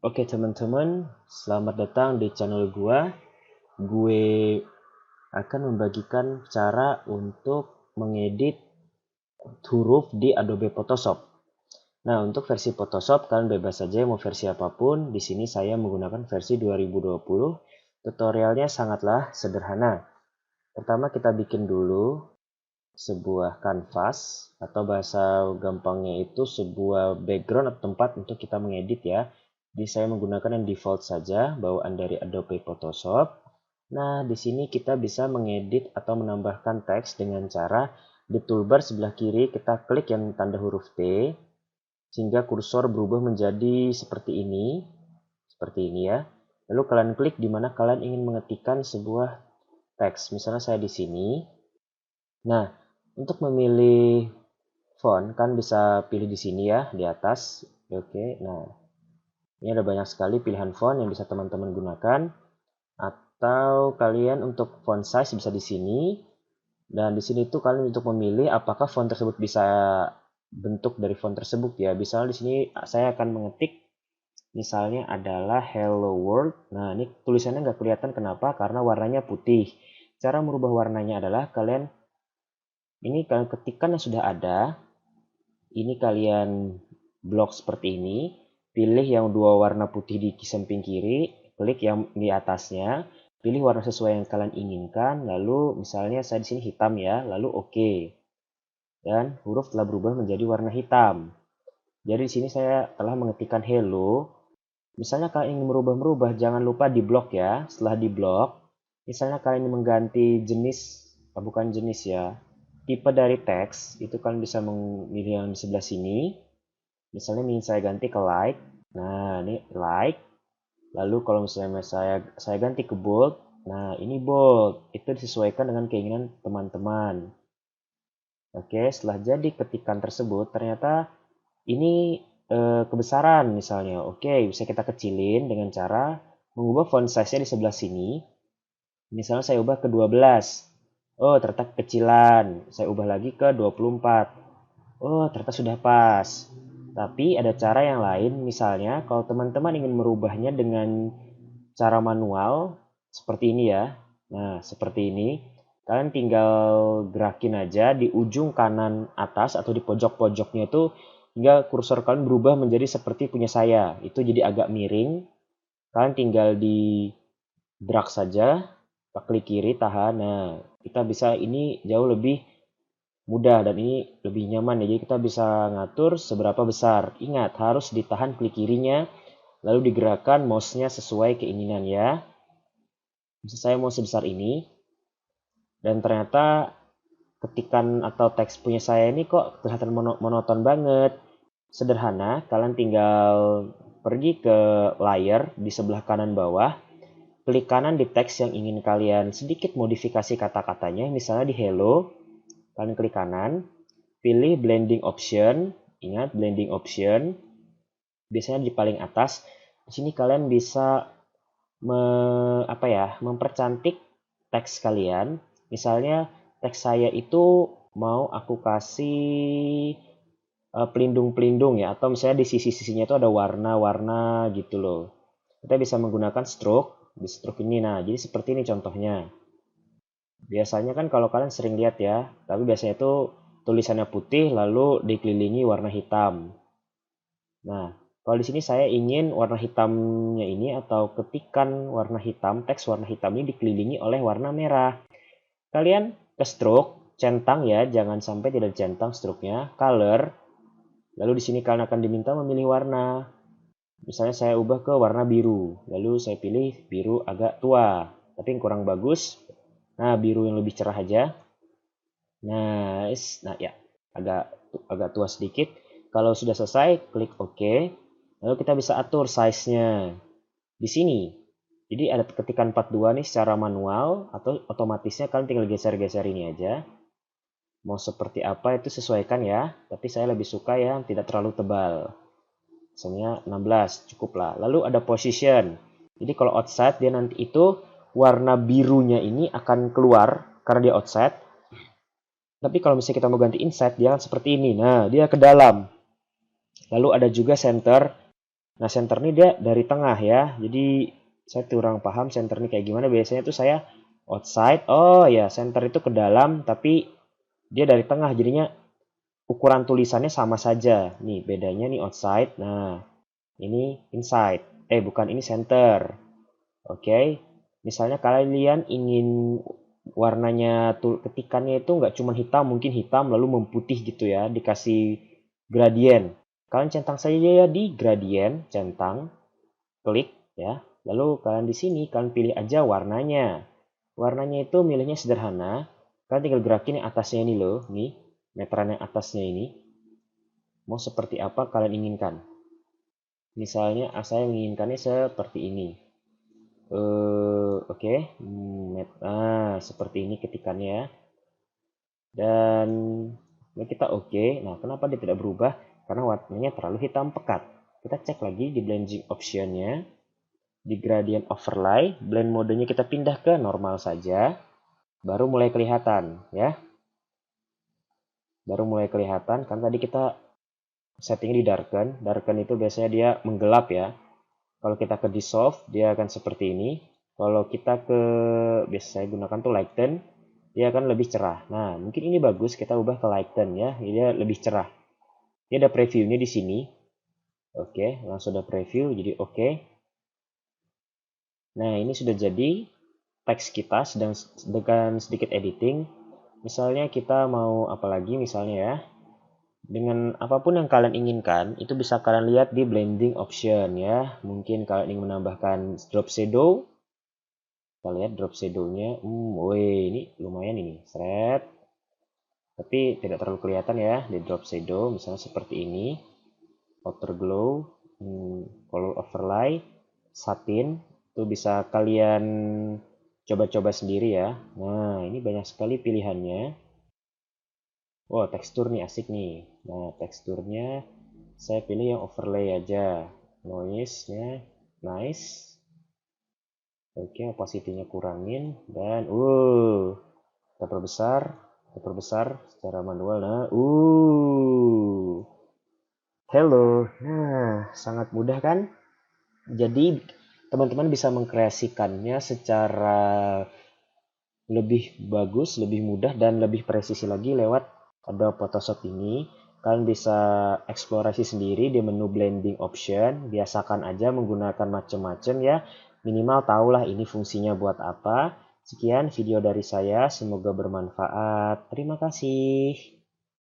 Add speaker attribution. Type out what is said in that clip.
Speaker 1: Oke teman-teman, selamat datang di channel gua. Gue akan membagikan cara untuk mengedit huruf di Adobe Photoshop. Nah, untuk versi Photoshop kalian bebas saja mau versi apapun. Di sini saya menggunakan versi 2020. Tutorialnya sangatlah sederhana. Pertama kita bikin dulu sebuah kanvas atau bahasa gampangnya itu sebuah background atau tempat untuk kita mengedit ya. Jadi saya menggunakan yang default saja, bawaan dari Adobe Photoshop. Nah, di sini kita bisa mengedit atau menambahkan teks dengan cara di toolbar sebelah kiri kita klik yang tanda huruf T sehingga kursor berubah menjadi seperti ini. Seperti ini ya. Lalu kalian klik di mana kalian ingin mengetikkan sebuah teks. Misalnya saya di sini. Nah, untuk memilih font kan bisa pilih di sini ya, di atas. Oke, nah ini ada banyak sekali pilihan font yang bisa teman-teman gunakan. Atau kalian untuk font size bisa di sini. Dan di sini tuh kalian untuk memilih apakah font tersebut bisa bentuk dari font tersebut ya. Misalnya di sini saya akan mengetik misalnya adalah Hello World. Nah, ini tulisannya nggak kelihatan kenapa? Karena warnanya putih. Cara merubah warnanya adalah kalian ketikkan yang sudah ada. Ini kalian blok seperti ini. Pilih yang dua warna putih di samping kiri, klik yang di atasnya, pilih warna sesuai yang kalian inginkan, lalu misalnya saya di sini hitam ya, lalu oke. Dan huruf telah berubah menjadi warna hitam. Jadi di sini saya telah mengetikkan hello. Misalnya kalian ingin merubah-merubah, jangan lupa di blok ya. Setelah di blok, misalnya kalian ingin mengganti jenis, bukan jenis ya, tipe dari teks, itu kalian bisa memilih yang di sebelah sini. Misalnya ingin saya ganti ke like. Nah, ini like. Lalu kalau misalnya saya ganti ke bold, nah ini bold. Itu disesuaikan dengan keinginan teman-teman. Oke, setelah jadi ketikan tersebut, ternyata ini kebesaran misalnya. Oke, bisa kita kecilin dengan cara mengubah font size-nya di sebelah sini. Misalnya saya ubah ke 12. Oh, ternyata kecilan. Saya ubah lagi ke 24. Oh, ternyata sudah pas. Tapi ada cara yang lain, misalnya kalau teman-teman ingin merubahnya dengan cara manual, seperti ini ya. Nah, seperti ini. Kalian tinggal gerakin aja di ujung kanan atas atau di pojok-pojoknya itu hingga kursor kalian berubah menjadi seperti punya saya. Itu jadi agak miring. Kalian tinggal di drag saja, klik kiri, tahan. Nah, kita bisa ini jauh lebih mudah dan ini lebih nyaman ya. Jadi kita bisa ngatur seberapa besar. Ingat, harus ditahan klik kirinya, lalu digerakkan mouse-nya sesuai keinginan ya. Misal saya mau sebesar ini, dan ternyata ketikan atau teks punya saya ini kok kelihatan monoton banget. Sederhana, kalian tinggal pergi ke layar di sebelah kanan bawah, klik kanan di teks yang ingin kalian sedikit modifikasi kata-katanya, misalnya di hello, kalian klik kanan, pilih blending option, ingat blending option, biasanya di paling atas. Di sini kalian bisa mempercantik teks kalian. Misalnya teks saya itu mau aku kasih pelindung-pelindung ya, atau misalnya di sisi-sisinya itu ada warna-warna gitu loh. Kita bisa menggunakan stroke di stroke ini. Nah, jadi seperti ini contohnya. Biasanya kan kalau kalian sering lihat ya, tapi biasanya itu tulisannya putih lalu dikelilingi warna hitam. Nah, kalau di sini saya ingin warna hitamnya ini atau ketikan warna hitam, teks warna hitam ini dikelilingi oleh warna merah. Kalian ke stroke, centang ya, jangan sampai tidak centang stroke-nya, color. Lalu di sini kalian akan diminta memilih warna. Misalnya saya ubah ke warna biru, lalu saya pilih biru agak tua, tapi yang kurang bagus. Nah, biru yang lebih cerah aja. Nice. Nah, ya, agak tua sedikit. Kalau sudah selesai, klik OK. Lalu kita bisa atur size-nya di sini. Jadi ada ketikan 42 nih secara manual atau otomatisnya kalian tinggal geser-geser ini aja. Mau seperti apa itu sesuaikan ya. Tapi saya lebih suka yang tidak terlalu tebal. Misalnya 16 cukup lah. Lalu ada position. Jadi kalau outside dia nanti itu warna birunya ini akan keluar karena dia outside. Tapi kalau misalnya kita mau ganti inside dia akan seperti ini. Nah, dia ke dalam. Lalu ada juga center. Nah, center ini dia dari tengah ya. Jadi saya kurang paham center ini kayak gimana. Biasanya tuh saya outside. Oh ya, center itu ke dalam tapi dia dari tengah. Jadinya ukuran tulisannya sama saja. Nih, bedanya nih outside. Nah, ini inside. Bukan, ini center. Oke. Misalnya kalian ingin warnanya ketikannya itu nggak cuma hitam, mungkin hitam lalu memutih gitu ya, dikasih gradien. Kalian centang saja ya di gradien, centang, klik ya. Lalu kalian di sini kalian pilih aja warnanya. Warnanya itu milihnya sederhana. Kalian tinggal gerakin yang atasnya ini loh, nih, meteran yang atasnya ini. Mau seperti apa kalian inginkan. Misalnya saya menginginkannya seperti ini. Oke. Seperti ini ketikannya. Dan kita oke. Nah, kenapa dia tidak berubah? Karena warnanya terlalu hitam pekat. Kita cek lagi di blending optionnya. Di gradient overlay, blend modenya kita pindah ke normal saja. Baru mulai kelihatan ya. Baru mulai kelihatan kan tadi kita settingnya di darken. Darken itu biasanya dia menggelap ya. Kalau kita ke dissolve, dia akan seperti ini. Kalau kita ke, biasa saya gunakan tuh lighten, dia akan lebih cerah. Nah, mungkin ini bagus kita ubah ke lighten ya, dia lebih cerah. Ini ada previewnya di sini. Oke, langsung ada preview, jadi oke. Nah, ini sudah jadi teks kita sedang dengan sedikit editing. Misalnya kita mau apa lagi misalnya ya. Dengan apapun yang kalian inginkan, itu bisa kalian lihat di blending option ya. Mungkin kalian ingin menambahkan drop shadow. Kita lihat drop shadow-nya. Ini lumayan ini. Seret. Tapi tidak terlalu kelihatan ya di drop shadow. Misalnya seperti ini. Outer glow. Color overlay. Satin. Itu bisa kalian coba-coba sendiri ya. Nah, ini banyak sekali pilihannya. Oh, tekstur nih asik nih. Nah, teksturnya saya pilih yang overlay aja. Noise-nya nice. Oke, opacity-nya kurangin dan kita perbesar secara manual. Nah, hello. Nah, sangat mudah kan? Jadi teman-teman bisa mengkreasikannya secara lebih bagus, lebih mudah dan lebih presisi lagi lewat Adobe Photoshop ini. Kalian bisa eksplorasi sendiri di menu blending option. Biasakan aja menggunakan macam-macam ya. Minimal tahulah ini fungsinya buat apa. Sekian video dari saya, semoga bermanfaat. Terima kasih.